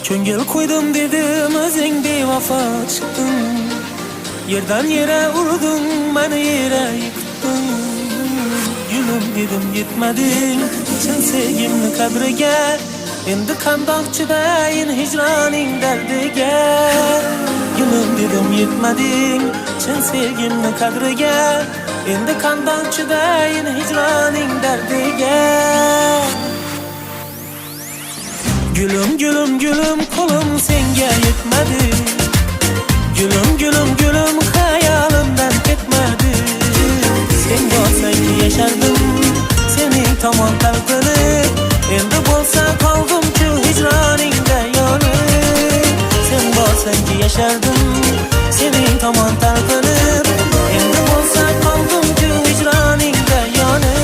Ko'ngil qo'ydim dedim o'zing bevafo chiqding. Yerdan yere urding, meni yere yiqitding. Gülüm dedim yetmading, chin sevgimni qadriga. Endi qandoq chidayin hijroning dardiga. Gülüm dedim yetmading, chin sevgimni qadriga. Endi qandoq chidayin hijroning dardiga. Gülüm gülüm gülüm kolum senga yetmedi. Gülüm gülüm gülüm hayolimdan ketmedi. Sen bo'lsang yashardim, sening tomon talpinib. Endi bo'lsa qoldim-ku hijroningda yonib. Sen bo'lsang yashardim, sening tomon talpinib. Endi bo'lsa qoldim-ku hijroningda yonib.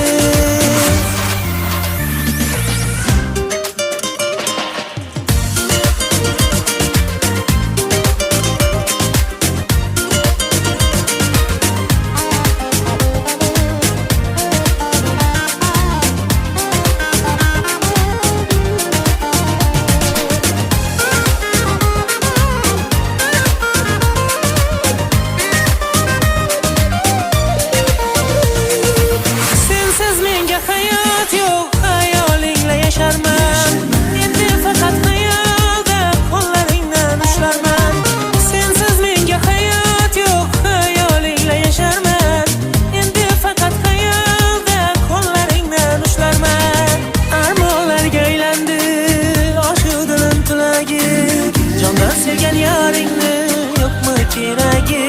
Sevgen yaringni yo'qmi keragi?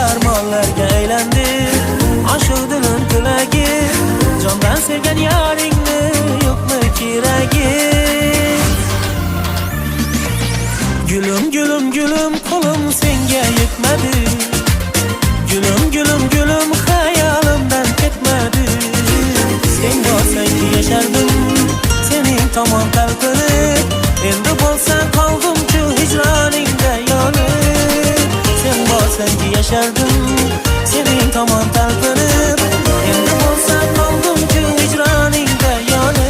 Armonlarga aylandi oshu dilim tilagi. Jondan sevgan yaringni yo'qmi keragi? Gülüm gülüm gülüm kolum senga yetmedi. Gülüm gülüm gülüm hayolimdan ketmedi. Sen bo'lsang yashardim, sening tomon talpinib. Endi bo'lsa qoldim-ku hijroningda yonib. Sen bo'lsang yashardim, sening tomon talpinib. Endi bo'lsa qoldim-ku hijroningda yonib.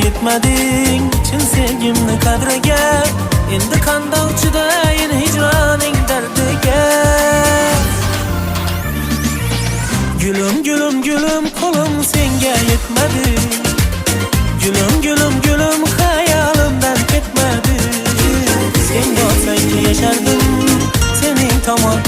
Yetmading, chin sevgimni qadriga. Endi qandoq chidayin hijroning dardiga. Gülüm gülüm gülüm kolum senga yetmedi. Gülüm gülüm gülüm hayolimdan ketmedi. Sen bo'lsang yashardim, sening tomon